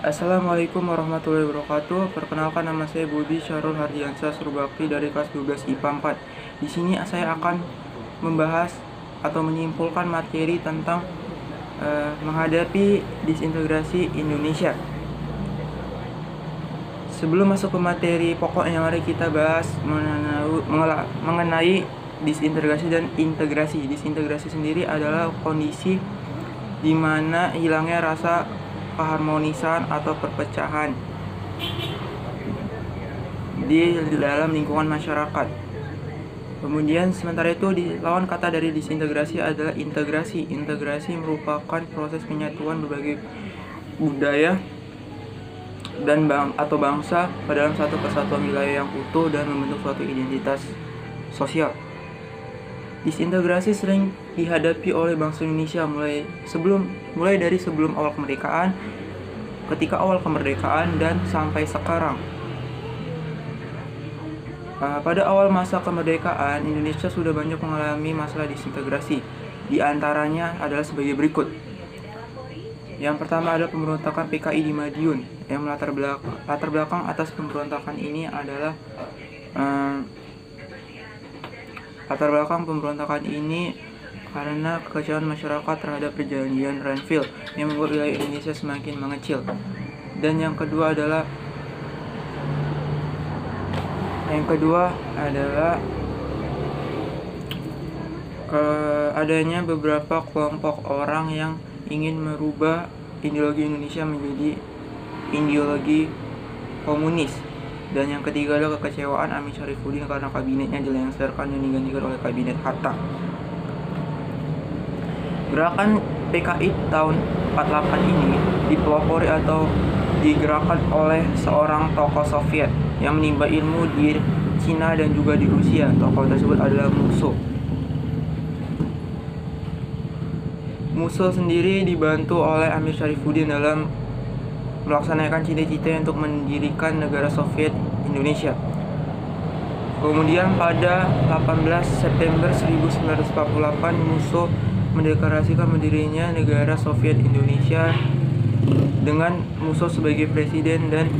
Assalamualaikum warahmatullahi wabarakatuh. Perkenalkan, nama saya Budi Syarul Hardiansyah Surbakti dari kelas 12 IPA 4. Di sini saya akan membahas atau menyimpulkan materi tentang menghadapi disintegrasi Indonesia. Sebelum masuk ke materi pokoknya, mari kita bahas mengenai disintegrasi dan integrasi. Disintegrasi sendiri adalah kondisi di mana hilangnya rasa keharmonisan atau perpecahan di dalam lingkungan masyarakat. Kemudian sementara itu lawan kata dari disintegrasi adalah integrasi. Integrasi merupakan proses penyatuan berbagai budaya dan bangsa pada dalam satu kesatuan wilayah yang utuh dan membentuk suatu identitas sosial. Disintegrasi sering dihadapi oleh bangsa Indonesia mulai dari sebelum awal kemerdekaan, ketika awal kemerdekaan, dan sampai sekarang. Pada awal masa kemerdekaan, Indonesia sudah banyak mengalami masalah disintegrasi. Di antaranya adalah sebagai berikut. Yang pertama adalah pemberontakan PKI di Madiun. Yang latar belakang atas pemberontakan ini adalah karena kekecewaan masyarakat terhadap perjanjian Renville yang membuat wilayah Indonesia semakin mengecil. Dan yang kedua adalah adanya beberapa kelompok orang yang ingin merubah ideologi Indonesia menjadi ideologi komunis. Dan yang ketiga adalah kekecewaan Amir Syarifuddin karena kabinetnya dilengsarkan dan digantikan oleh kabinet Hatta. Gerakan PKI tahun 48 ini dipelopori atau digerakkan oleh seorang tokoh Soviet yang menimba ilmu di Cina dan juga di Rusia. Tokoh tersebut adalah Musso. Musso sendiri dibantu oleh Amir Syarifuddin dalam melaksanakan cita-cita untuk mendirikan negara Soviet Indonesia. Kemudian pada 18 September 1948 Musso mendeklarasikan berdirinya negara Soviet Indonesia dengan Musso sebagai presiden dan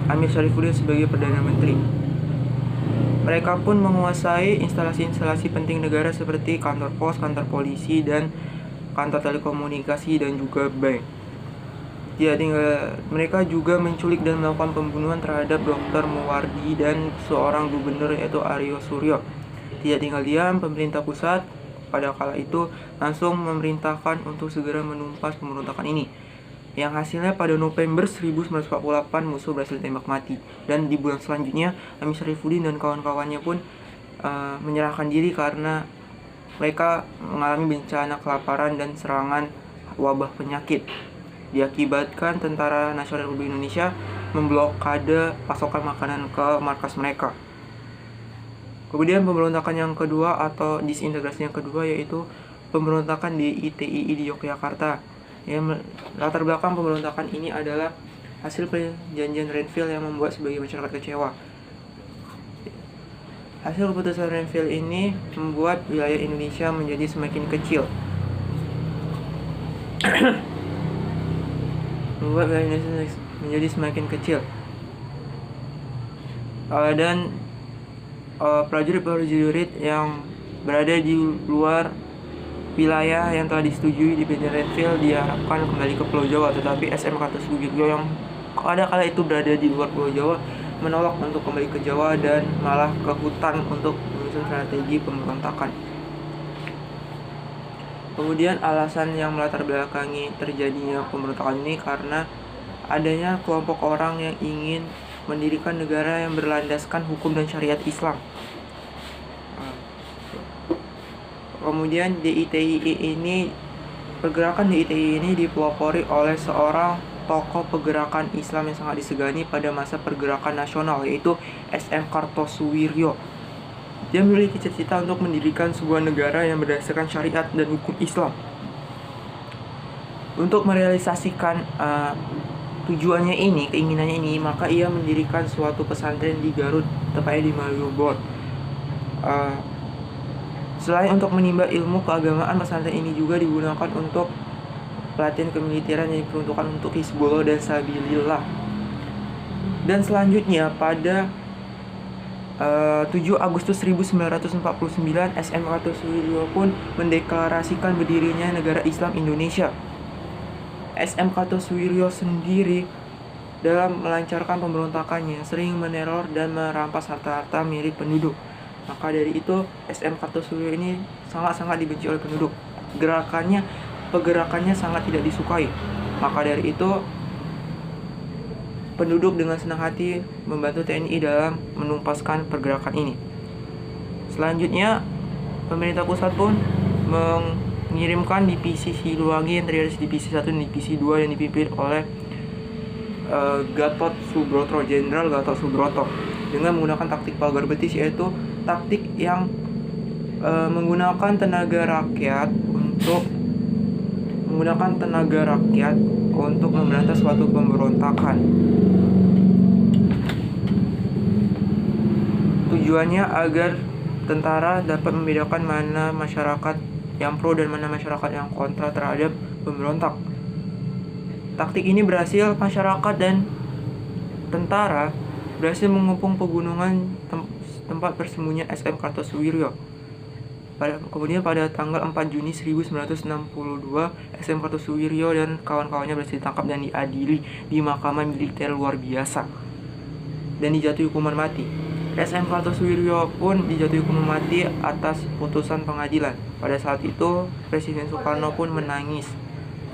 Amir Syarifuddin sebagai perdana menteri. Mereka pun menguasai instalasi-instalasi penting negara seperti kantor pos, kantor polisi, dan kantor telekomunikasi dan juga bank. Mereka juga menculik dan melakukan pembunuhan terhadap Dr. Muwardi dan seorang gubernur yaitu Aryo Suryo. Tidak tinggal diam, pemerintah pusat pada kala itu langsung memerintahkan untuk segera menumpas pemberontakan ini. Yang hasilnya pada November 1948 Musso berhasil ditembak mati. Dan di bulan selanjutnya Amir Syarifuddin dan kawan-kawannya pun menyerahkan diri karena mereka mengalami bencana kelaparan dan serangan wabah penyakit. Diakibatkan Tentara Nasional Republik Indonesia memblokade pasokan makanan ke markas mereka. Kemudian pemberontakan yang kedua atau disintegrasi yang kedua yaitu pemberontakan di ITII di Yogyakarta. Yang latar belakang pemberontakan ini adalah hasil perjanjian Renville yang membuat sebagian masyarakat kecewa. Hasil keputusan Renville ini membuat wilayah Indonesia menjadi semakin kecil. Dan prajurit-prajurit yang berada di luar wilayah yang telah disetujui di perjanjian Renville diharapkan kembali ke Pulau Jawa, tetapi SM Kartosuwiryo yang pada kala itu berada di luar Pulau Jawa menolak untuk kembali ke Jawa dan malah ke hutan untuk menyusun strategi pemberontakan. Kemudian alasan yang melatar belakangi terjadinya pemberontakan ini karena adanya kelompok orang yang ingin mendirikan negara yang berlandaskan hukum dan syariat Islam. Kemudian pergerakan DITII ini dipelopori oleh seorang tokoh pergerakan Islam yang sangat disegani pada masa pergerakan nasional yaitu SM Kartosuwiryo. Dia memiliki cita-cita untuk mendirikan sebuah negara yang berdasarkan syariat dan hukum Islam. Untuk merealisasikan keinginannya ini, maka ia mendirikan suatu pesantren di Garut, tepatnya di Malioboro. Selain untuk menimba ilmu keagamaan, pesantren ini juga digunakan untuk pelatihan kemiliteran yang diperuntukkan untuk Hizbullah dan Sabilillah. Dan selanjutnya pada 7 Agustus 1949, SM Kartosuwiryo pun mendeklarasikan berdirinya negara Islam Indonesia. SM Kartosuwiryo sendiri dalam melancarkan pemberontakannya sering meneror dan merampas harta-harta milik penduduk. Maka dari itu SM Kartosuwiryo ini sangat-sangat dibenci oleh penduduk. Pergerakannya sangat tidak disukai. Maka dari itu penduduk dengan senang hati membantu TNI dalam menumpaskan pergerakan ini. Selanjutnya, pemerintah pusat pun mengirimkan divisi Siliwangi yang terdiri dari divisi 1 dan divisi 2 yang dipimpin oleh Jenderal Gatot Subroto dengan menggunakan taktik pagar betis, yaitu taktik yang menggunakan tenaga rakyat untuk memberantas suatu pemberontakan. Tujuannya agar tentara dapat membedakan mana masyarakat yang pro dan mana masyarakat yang kontra terhadap pemberontak. Taktik ini berhasil. Masyarakat dan tentara berhasil mengepung pegunungan tempat persembunyian SM Kartosuwiryo. Kemudian pada tanggal 4 Juni 1962, SM Kartosuwiryo dan kawan-kawannya berhasil ditangkap dan diadili di Mahkamah Militer Luar Biasa dan dijatuhi hukuman mati. SM Kartosuwiryo pun dijatuhi hukuman mati atas putusan pengadilan. Pada saat itu Presiden Soekarno pun menangis.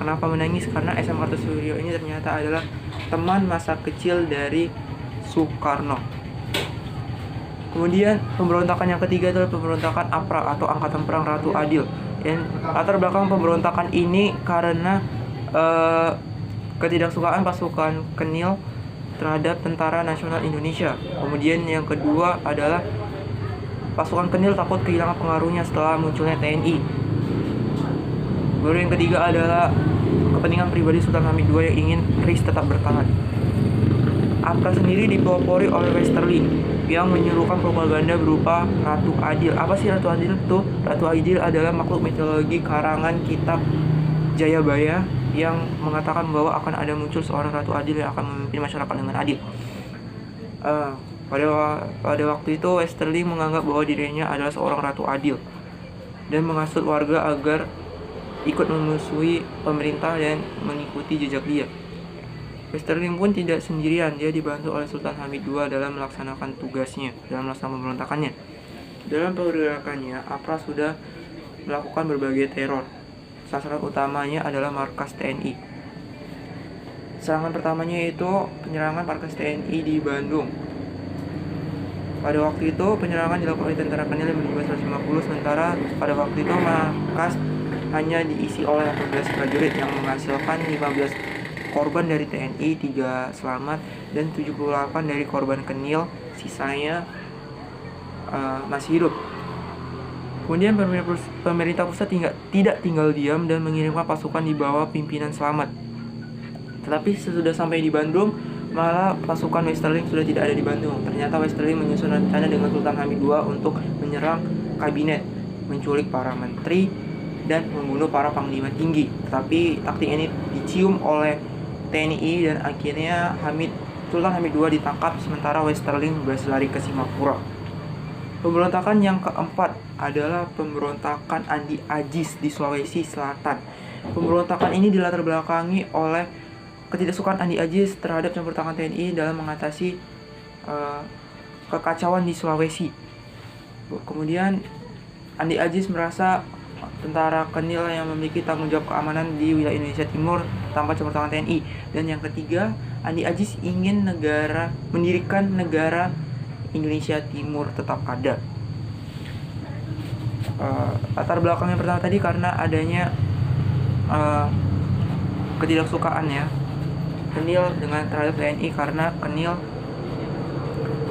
Kenapa menangis? Karena SM Kartosuwiryo ini ternyata adalah teman masa kecil dari Soekarno. Kemudian pemberontakan yang ketiga adalah pemberontakan APRA atau Angkatan Perang Ratu Adil. Dan latar belakang pemberontakan ini karena ketidaksukaan pasukan Kenil terhadap Tentara Nasional Indonesia. Kemudian yang kedua adalah pasukan Kenil takut kehilangan pengaruhnya setelah munculnya TNI. Baru yang ketiga adalah kepentingan pribadi Sultan Hamid II yang ingin RIS tetap bertahan. APRA sendiri dipelopori oleh Westerling yang menyuruhkan propaganda berupa Ratu Adil. Apa sih Ratu Adil itu? Ratu Adil adalah makhluk mitologi karangan kitab Jayabaya yang mengatakan bahwa akan ada muncul seorang Ratu Adil yang akan memimpin masyarakat dengan adil. Pada waktu itu Westerling menganggap bahwa dirinya adalah seorang Ratu Adil dan menghasut warga agar ikut memusuhi pemerintah dan mengikuti jejak dia. Westerling pun tidak sendirian, dia dibantu oleh Sultan Hamid II dalam melaksanakan tugasnya, dalam melaksanakan pemberontakannya. Dalam pergerakannya, APRA sudah melakukan berbagai teror. Sasaran utamanya adalah markas TNI. Serangan pertamanya yaitu penyerangan markas TNI di Bandung. Pada waktu itu, penyerangan dilakukan oleh tentara Kenil yang berjumlah 150, sementara pada waktu itu markas hanya diisi oleh 18 prajurit yang menghasilkan 15 korban dari TNI, 3 selamat, dan 78 dari korban Kenil, sisanya masih hidup. Kemudian pemerintah pusat tidak tinggal diam dan mengirimkan pasukan di bawah pimpinan Slamet. Tetapi sesudah sampai di Bandung, malah pasukan Westerling sudah tidak ada di Bandung. Ternyata Westerling menyusun rencana dengan Sultan Hamid II untuk menyerang kabinet, menculik para menteri, dan membunuh para panglima tinggi. Tetapi taktik ini dicium oleh TNI dan akhirnya Sultan Hamid II ditangkap sementara Westerling berhasil lari ke Singapura. Pemberontakan yang keempat adalah pemberontakan Andi Agis di Sulawesi Selatan. Pemberontakan ini dilatar belakangi oleh ketidaksukaan Andi Agis terhadap campur tangan TNI dalam mengatasi kekacauan di Sulawesi. Kemudian Andi Agis merasa tentara Kenil yang memiliki tanggung jawab keamanan di wilayah Indonesia Timur tanpa campur tangan TNI. Dan yang ketiga, Andi Agis ingin mendirikan negara Indonesia Timur tetap ada. Latar belakang yang pertama tadi karena adanya ketidaksukaan ya Kenil terhadap TNI karena Kenil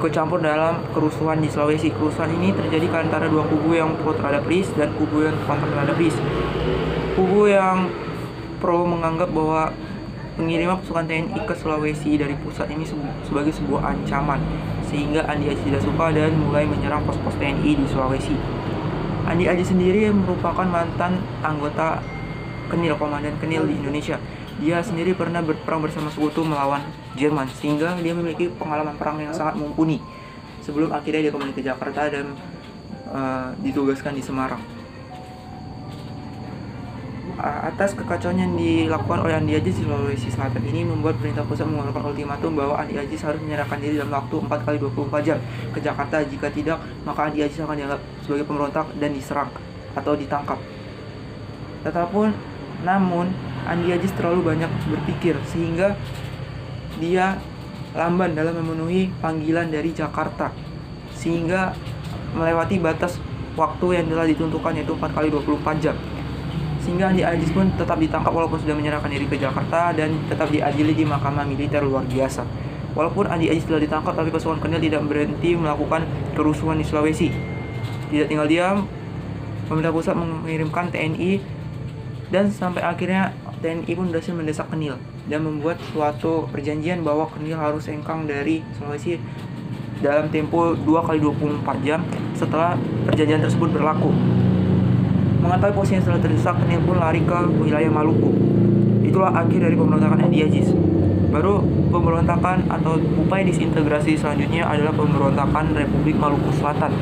kecampur dalam kerusuhan di Sulawesi. Kerusuhan ini terjadi antara dua kubu yang pro terhadap RIS dan kubu yang kontra terhadap RIS. Kubu yang pro menganggap bahwa pengiriman pasukan TNI ke Sulawesi dari pusat ini sebagai sebuah ancaman, sehingga Andi Agis tidak suka dan mulai menyerang pos-pos TNI di Sulawesi. Andi Agis sendiri merupakan mantan anggota Kenil, komandan Kenil di Indonesia. Dia sendiri pernah berperang bersama sekutu melawan Jerman, sehingga dia memiliki pengalaman perang yang sangat mumpuni. Sebelum akhirnya dia kembali ke Jakarta dan ditugaskan di Semarang. Atas kekacauan yang dilakukan oleh Andi Aziz di Sulawesi Selatan ini membuat pemerintah pusat mengeluarkan ultimatum bahwa Andi Aziz harus menyerahkan diri dalam waktu 4 kali 24 jam ke Jakarta. Jika tidak, maka Andi Aziz akan dianggap sebagai pemberontak dan diserang atau ditangkap. Namun Andi Aziz terlalu banyak berpikir sehingga dia lamban dalam memenuhi panggilan dari Jakarta, sehingga melewati batas waktu yang telah ditentukan, yaitu 4 kali 24 jam. Sehingga Andi Aziz pun tetap ditangkap walaupun sudah menyerahkan diri ke Jakarta dan tetap diadili di mahkamah militer luar biasa. Walaupun Andi Aziz telah ditangkap, tapi pasukan Kenil tidak berhenti melakukan kerusuhan di Sulawesi. Tidak tinggal diam, pemerintah pusat mengirimkan TNI dan sampai akhirnya TNI pun berhasil mendesak Kenil dan membuat suatu perjanjian bahwa Kenil harus hengkang dari Sulawesi dalam tempo 2 kali 24 jam setelah perjanjian tersebut berlaku. Mengetahui posisinya setelah terdesak, Kenil pun lari ke wilayah Maluku. Itulah akhir dari pemberontakan Andi Aziz. Baru pemberontakan atau upaya disintegrasi selanjutnya adalah pemberontakan Republik Maluku Selatan.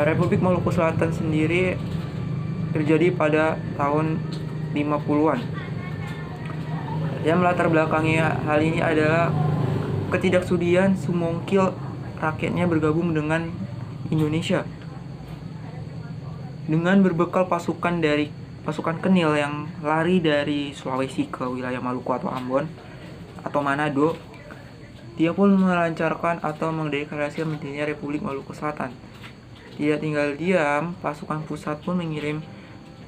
Republik Maluku Selatan sendiri terjadi pada tahun 50-an. Yang melatar belakangi hal ini adalah ketidaksudian semongkil rakyatnya bergabung dengan Indonesia. Dengan berbekal pasukan Kenil yang lari dari Sulawesi ke wilayah Maluku atau Ambon atau Manado, dia pun melancarkan atau mendeklarasikan berdirinya Republik Maluku Selatan. Tidak tinggal diam, pasukan pusat pun mengirim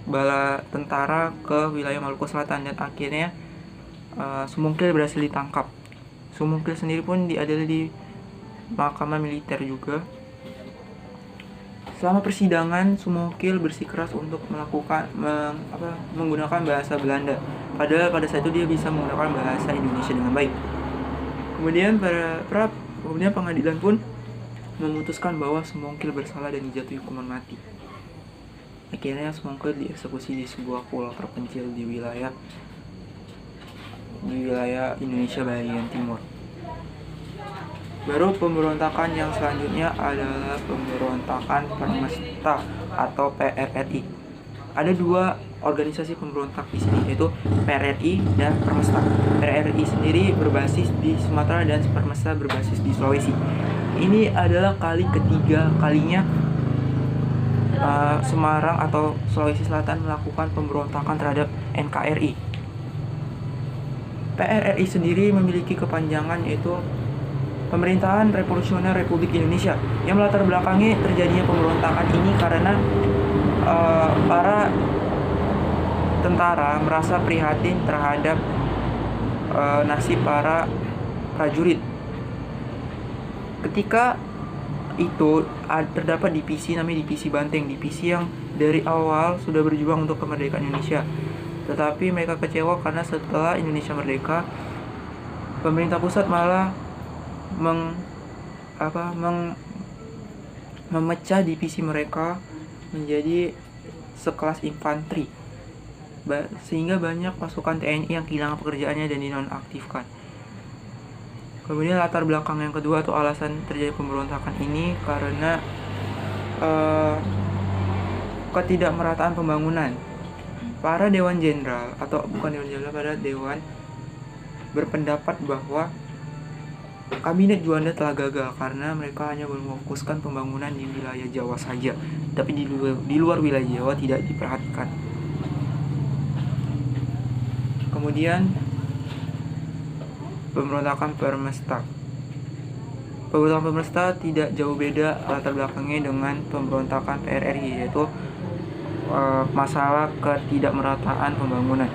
bala tentara ke wilayah Maluku Selatan dan akhirnya Sumongkil berhasil ditangkap. Sumongkil sendiri pun diadili di mahkamah militer juga. Selama persidangan, Sumongkil bersikeras untuk menggunakan bahasa Belanda. Padahal pada saat itu dia bisa menggunakan bahasa Indonesia dengan baik. Kemudian pengadilan pun memutuskan bahwa Sumongkil bersalah dan dijatuhi hukuman mati. Akhirnya Sumongkil dieksekusi di sebuah pulau terpencil di wilayah Indonesia bagian timur. Baru pemberontakan yang selanjutnya adalah pemberontakan Permesta atau PRRI. Ada dua organisasi pemberontak di sini, yaitu PRRI dan Permesta. PRRI sendiri berbasis di Sumatera dan Permesta berbasis di Sulawesi. Ini adalah ketiga kalinya Semarang atau Sulawesi Selatan melakukan pemberontakan terhadap NKRI. PRRI sendiri memiliki kepanjangan yaitu Pemerintahan Revolusioner Republik Indonesia, yang melatar belakangi terjadinya pemberontakan ini karena para tentara merasa prihatin terhadap nasib para prajurit. Ketika itu terdapat divisi namanya divisi Banteng, divisi yang dari awal sudah berjuang untuk kemerdekaan Indonesia. Tetapi mereka kecewa karena setelah Indonesia merdeka, pemerintah pusat malah memecah divisi mereka menjadi sekelas infanteri, sehingga banyak pasukan TNI yang kehilangan pekerjaannya dan dinonaktifkan. Kemudian latar belakang yang kedua atau alasan terjadi pemberontakan ini karena ketidakmerataan pembangunan. Para dewan jenderal atau bukan dewan jenderal, pada dewan berpendapat bahwa Kabinet Juanda telah gagal karena mereka hanya memfokuskan pembangunan di wilayah Jawa saja, tapi di luar wilayah Jawa tidak diperhatikan. Kemudian pemberontakan Permesta. Pemberontakan Permesta tidak jauh beda latar belakangnya dengan pemberontakan PRRI, yaitu masalah ketidakmerataan pembangunan.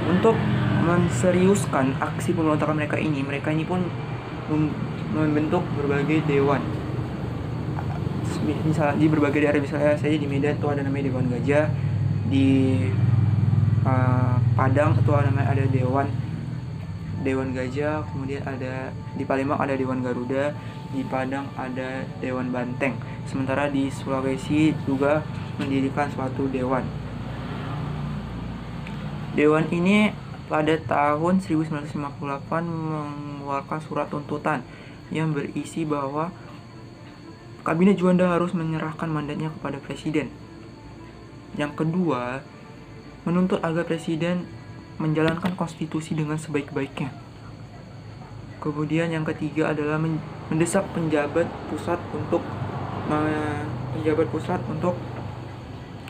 Untuk menseriuskan aksi pemberontakan mereka ini pun membentuk berbagai dewan. Misalnya di berbagai daerah, misalnya saya di Medan itu ada namanya Dewan Gajah, di Padang itu ada Dewan Gajah, kemudian ada di Palembang ada Dewan Garuda, di Padang ada Dewan Banteng. Sementara di Sulawesi juga mendirikan suatu dewan. Dewan ini pada tahun 1958 mengeluarkan surat tuntutan yang berisi bahwa Kabinet Juanda harus menyerahkan mandatnya kepada Presiden. Yang kedua, menuntut agar Presiden menjalankan konstitusi dengan sebaik-baiknya. Kemudian yang ketiga adalah mendesak penjabat pusat untuk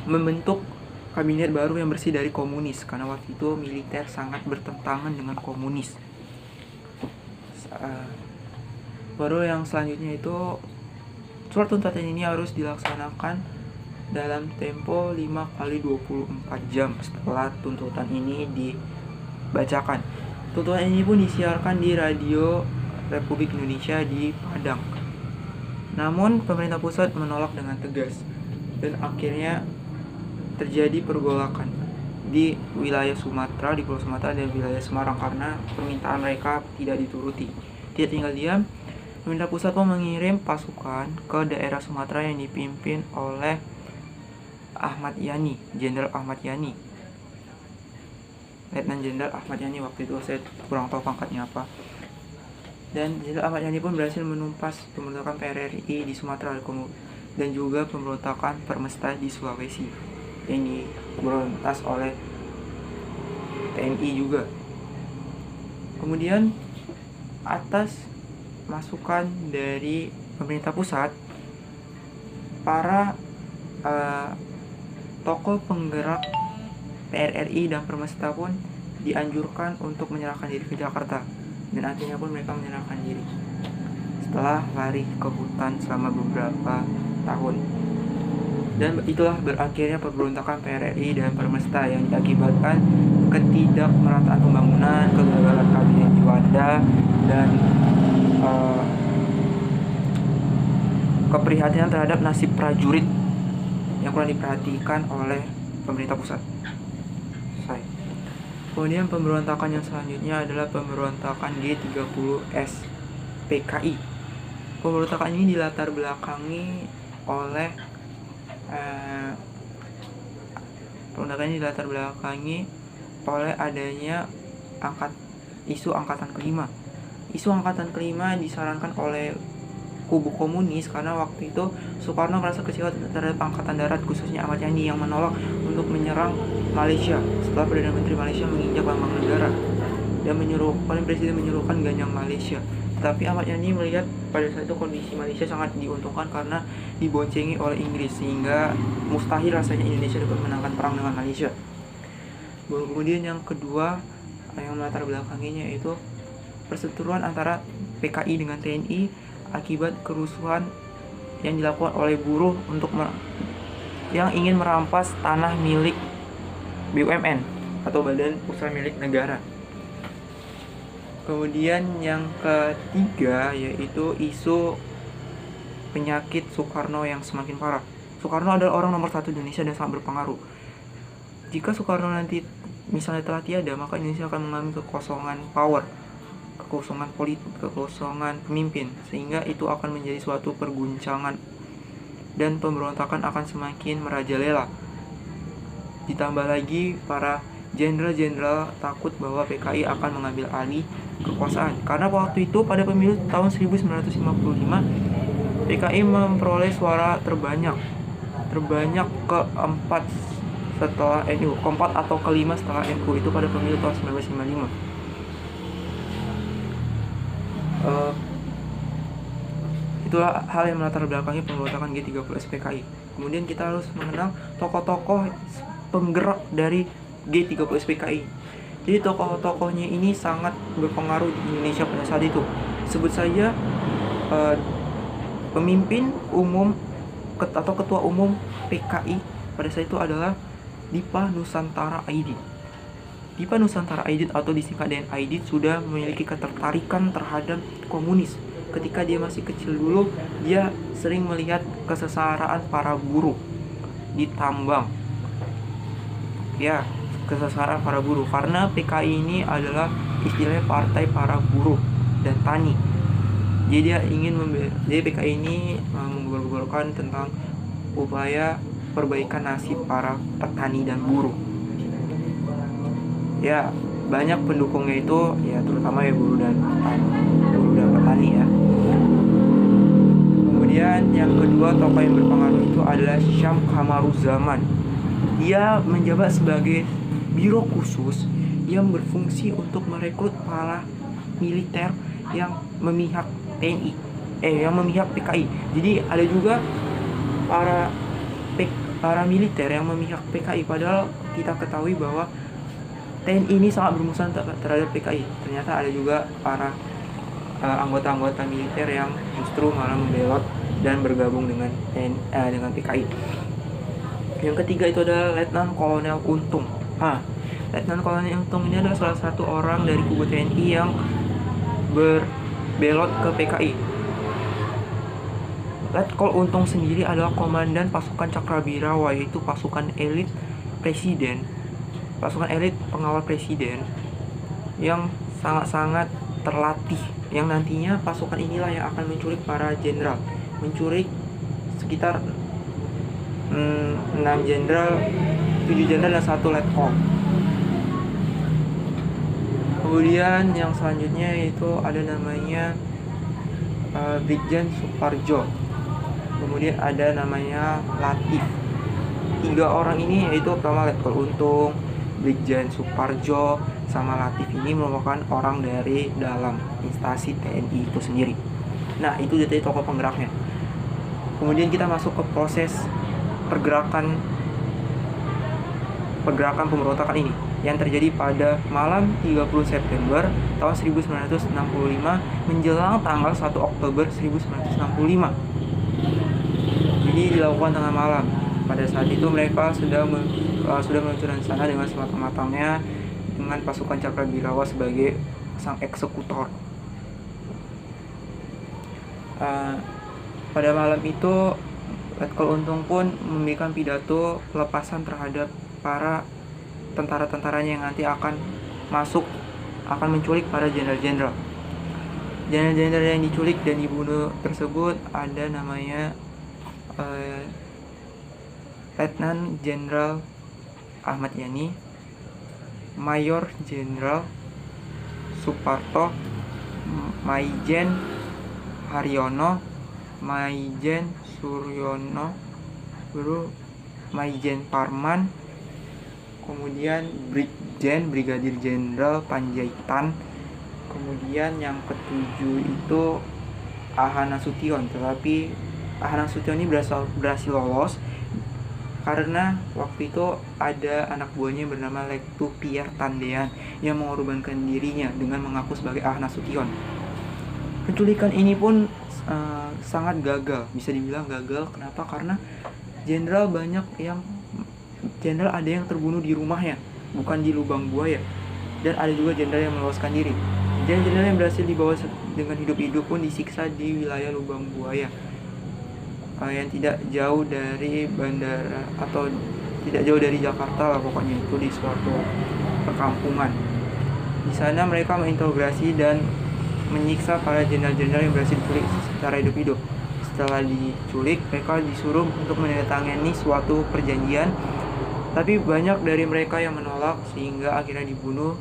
membentuk kabinet baru yang bersih dari komunis, karena waktu itu militer sangat bertentangan dengan komunis. Baru yang selanjutnya itu surat tuntutan ini harus dilaksanakan dalam tempo 5x24 jam setelah tuntutan ini dibacakan. Tuntutan ini pun disiarkan di Radio Republik Indonesia di Padang. Namun pemerintah pusat menolak dengan tegas dan akhirnya terjadi pergolakan di wilayah Sumatera, di Pulau Sumatera dan wilayah Semarang karena permintaan mereka tidak dituruti. Tidak tinggal diam, pemerintah pusat pun mengirim pasukan ke daerah Sumatera yang dipimpin oleh Ahmad Yani, Jenderal Ahmad Yani. Letnan Jenderal Ahmad Yani, waktu itu saya kurang tahu pangkatnya apa. Dan Jenderal Ahmad Yani pun berhasil menumpas pemberontakan PRRI di Sumatera dan juga pemberontakan Permesta di Sulawesi. Ini berontas oleh TNI juga. Kemudian atas masukan dari pemerintah pusat, para tokoh penggerak PRRI dan Permesta pun dianjurkan untuk menyerahkan diri ke Jakarta, dan akhirnya pun mereka menyerahkan diri setelah lari ke hutan selama beberapa tahun. Dan itulah berakhirnya pemberontakan PRRI dan Permesta yang diakibatkan ketidakmerataan pembangunan, kegagalan Kabinet Juanda, dan keprihatinan terhadap nasib prajurit yang kurang diperhatikan oleh pemerintah pusat. Kemudian pemberontakan yang selanjutnya adalah pemberontakan G30S PKI. Pemberontakan ini dilatar belakangi oleh adanya isu angkatan kelima. Isu angkatan kelima disarankan oleh kubu komunis karena waktu itu Soekarno merasa kecewa terhadap angkatan darat, khususnya Ahmad Yani yang menolak untuk menyerang Malaysia setelah Perdana Menteri Malaysia menginjak lambang negara dan Presiden menyuruhkan ganyang Malaysia. Tetapi Ahmad Yani melihat pada saat itu kondisi Malaysia sangat diuntungkan karena diboncengi oleh Inggris, sehingga mustahil rasanya Indonesia dapat menangkan perang dengan Malaysia. Kemudian yang kedua yang melatar belakanginya yaitu perseteruan antara PKI dengan TNI akibat kerusuhan yang dilakukan oleh buruh yang ingin merampas tanah milik BUMN atau Badan Usaha Milik Negara. Kemudian yang ketiga yaitu isu penyakit Soekarno yang semakin parah. Soekarno adalah orang nomor 1 Indonesia dan sangat berpengaruh. Jika Soekarno nanti misalnya telah tiada, maka Indonesia akan mengalami kekosongan power, kekosongan politik, kekosongan pemimpin, sehingga itu akan menjadi suatu perguncangan dan pemberontakan akan semakin merajalela. Ditambah lagi para jenderal-jenderal takut bahwa PKI akan mengambil alih kekuasaan, karena waktu itu pada pemilu tahun 1955 PKI memperoleh suara terbanyak keempat setelah NU, keempat atau kelima setelah NU itu pada pemilu tahun 1955. Itulah hal yang melatar belakangi pemberontakan G30S PKI. Kemudian kita harus mengenal tokoh-tokoh penggerak dari G30S PKI. Jadi tokoh-tokohnya ini sangat berpengaruh di Indonesia pada saat itu. Sebut saja pemimpin umum atau ketua umum PKI pada saat itu adalah Dipa Nusantara Aidit. Dipa Nusantara Aidit atau disingkat dengan Aidit sudah memiliki ketertarikan terhadap komunis. Ketika dia masih kecil dulu, dia sering melihat kesengsaraan para buruh di tambang. Ya, kesengsaraan para buruh, karena PKI ini adalah istilahnya partai para buruh dan tani. Jadi PKI ini menggugurkan tentang upaya perbaikan nasib para petani dan buruh. ya banyak pendukungnya itu ya terutama ya buruh dan petani ya. Kemudian yang kedua tokoh yang berpengaruh itu adalah Syam Kamaruzaman. Dia menjabat sebagai biro khusus yang berfungsi untuk merekrut para militer yang memihak TNI, yang memihak PKI. Jadi ada juga para militer yang memihak PKI, padahal kita ketahui bahwa TNI ini sangat bermusuhan terhadap PKI. Ternyata ada juga para anggota-anggota militer yang justru malah membelot dan bergabung dengan PKI. Yang ketiga itu adalah Letnan Kolonel Untung. Letnan Kolonel Untung ini adalah salah satu orang dari kubu TNI yang berbelot ke PKI. Letkol Untung sendiri adalah komandan pasukan Cakrabirawa, yaitu pasukan elit pengawal presiden yang sangat-sangat terlatih, yang nantinya pasukan inilah yang akan menculik para jenderal, menculik sekitar 6 jenderal, 7 jenderal dan 1 letkol. Kemudian yang selanjutnya itu ada namanya Brigjen Suparjo. Kemudian ada namanya Latif. 3 orang ini yaitu pertama Letkol Untung, Brigjen Suparjo, sama Latif ini merupakan orang dari dalam instansi TNI itu sendiri. Nah, itu dari tokoh penggeraknya. Kemudian kita masuk ke proses pergerakan pemberontakan ini yang terjadi pada malam 30 September tahun 1965 menjelang tanggal 1 Oktober 1965. Jadi dilakukan tengah malam. Pada saat itu mereka sudah meluncurkan rencana dengan sematang-matangnya dengan pasukan Cakrabirawa sebagai sang eksekutor. Pada malam itu Letkol Untung pun memberikan pidato pelepasan terhadap para tentara-tentaranya yang nanti akan menculik para jenderal-jenderal. Jenderal-jenderal yang diculik dan dibunuh tersebut ada namanya Letnan Jenderal Ahmad Yani, Mayor Jenderal Suparto, Maijen Haryono, Maijen Suryono, Maijen Parman, kemudian Brigadir Jenderal Panjaitan, kemudian yang ketujuh itu Ahana Sution. Tetapi Ahana Sution ini berhasil lolos karena waktu itu ada anak buahnya yang bernama Lektu Pierre Tandean yang mengorbankan dirinya dengan mengaku sebagai Ahana Sution. Penculikan ini pun sangat gagal, bisa dibilang gagal. Kenapa? Karena jenderal ada yang terbunuh di rumahnya, bukan di lubang buaya, dan ada juga jenderal yang meloloskan diri. Jenderal yang berhasil dibawa dengan hidup-hidup pun disiksa di wilayah lubang buaya yang tidak jauh dari bandara atau tidak jauh dari Jakarta lah, pokoknya itu di suatu perkampungan. Di sana mereka menginterogasi dan menyiksa para jenderal-jenderal yang berhasil diculik secara hidup-hidup. Setelah diculik, mereka disuruh untuk menandatangani suatu perjanjian, tapi banyak dari mereka yang menolak sehingga akhirnya dibunuh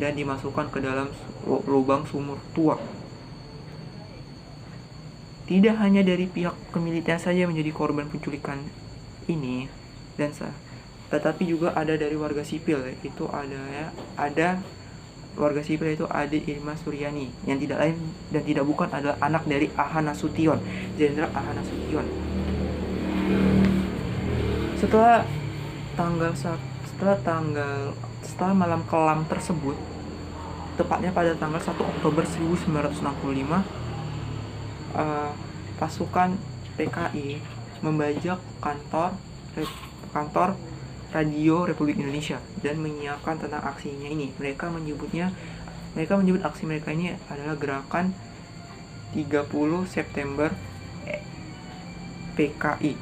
dan dimasukkan ke dalam lubang sumur tua. Tidak hanya dari pihak kemiliteran saja menjadi korban penculikan ini tetapi juga ada dari warga sipil, yaitu ada warga sipil itu Ade Irma Suryani yang tidak lain dan tidak bukan adalah anak dari Ahana Sution, Jenderal Ahana Sution. Setelah malam kelam tersebut, tepatnya pada tanggal 1 Oktober 1965, pasukan PKI membajak kantor Radio Republik Indonesia dan menyiapkan tentang aksinya ini. Mereka menyebut aksi mereka ini adalah gerakan 30 September PKI.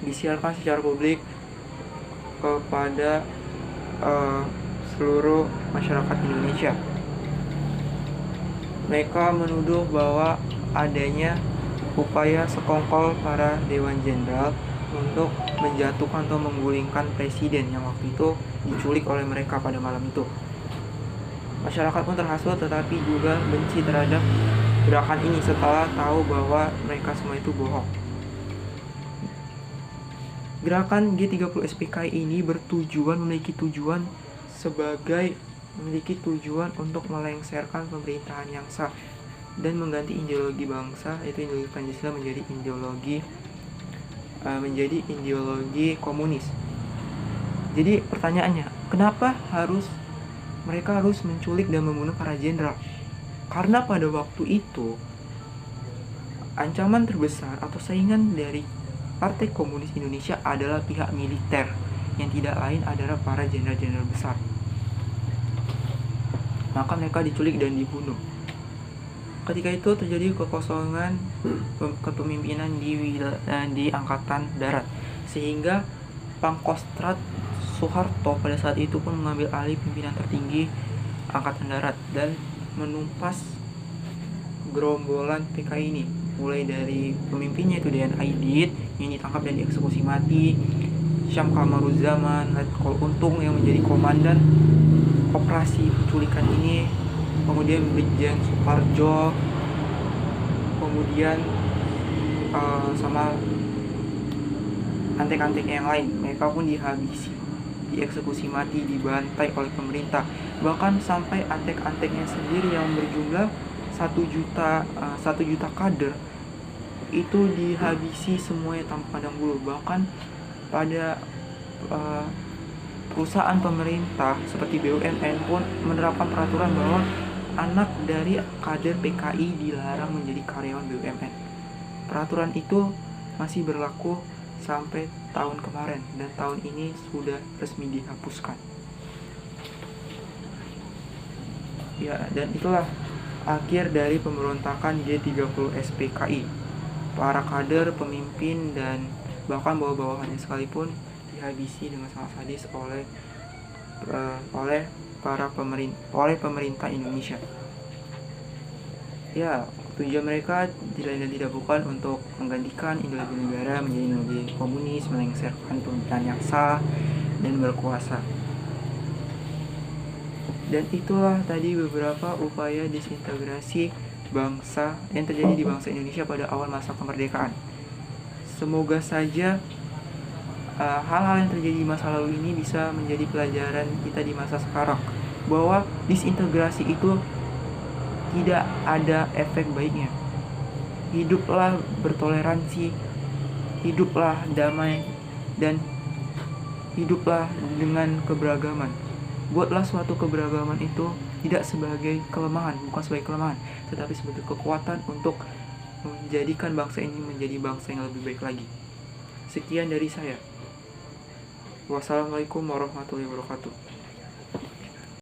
Disiarkan secara publik kepada seluruh masyarakat Indonesia. Mereka menuduh bahwa adanya upaya sekongkol para dewan jenderal untuk menjatuhkan atau menggulingkan presiden yang waktu itu diculik oleh mereka pada malam itu. Masyarakat pun terhasut tetapi juga benci terhadap gerakan ini setelah tahu bahwa mereka semua itu bohong. Gerakan G30 SPKI ini memiliki tujuan untuk melengsarkan pemerintahan yang sah dan mengganti ideologi bangsa, yaitu ideologi Pancasila, menjadi ideologi komunis. Jadi pertanyaannya, kenapa mereka harus menculik dan membunuh para jenderal? Karena pada waktu itu ancaman terbesar atau saingan dari Partai Komunis Indonesia adalah pihak militer, yang tidak lain adalah para jenderal-jenderal besar. Maka mereka diculik dan dibunuh. Ketika itu terjadi kekosongan kepemimpinan di Angkatan Darat, sehingga Pangkostrat Soeharto pada saat itu pun mengambil alih pimpinan tertinggi Angkatan Darat dan menumpas gerombolan PKI ini, mulai dari pemimpinnya itu Dean Aidit yang ditangkap dan dieksekusi mati, Syam Kamaruzzaman, Letkol Untung yang menjadi komandan operasi penculikan ini, kemudian Brigjen Suparjo, kemudian sama antek-antek yang lain. Mereka pun dihabisi, dieksekusi mati, dibantai oleh pemerintah. Bahkan sampai antek-anteknya sendiri yang berjumlah 1 juta kader itu dihabisi semuanya tanpa pandang bulu. Bahkan pada perusahaan pemerintah seperti BUMN pun menerapkan peraturan bahwa anak dari kader PKI dilarang menjadi karyawan BUMN. Peraturan itu masih berlaku sampai tahun kemarin, dan tahun ini sudah resmi dihapuskan. Ya, dan itulah akhir dari pemberontakan G30 SPKI. Para kader, pemimpin, dan bahkan bawah-bawahannya sekalipun dihabisi dengan sangat sadis oleh pemerintah Indonesia. Ya, tujuan mereka tidak lain dan tidak bukan untuk menggantikan ideologi negara menjadi ideologi komunis, melengsarkan pemerintahan yang sah dan berkuasa. Dan itulah tadi beberapa upaya disintegrasi bangsa yang terjadi di bangsa Indonesia pada awal masa kemerdekaan. Semoga saja hal-hal yang terjadi di masa lalu ini bisa menjadi pelajaran kita di masa sekarang, bahwa disintegrasi itu tidak ada efek baiknya. Hiduplah bertoleransi, hiduplah damai, dan hiduplah dengan keberagaman. Buatlah suatu keberagaman itu tidak sebagai kelemahan, bukan sebagai kelemahan, tetapi sebagai kekuatan untuk menjadikan bangsa ini menjadi bangsa yang lebih baik lagi. Sekian dari saya. Wassalamualaikum warahmatullahi wabarakatuh.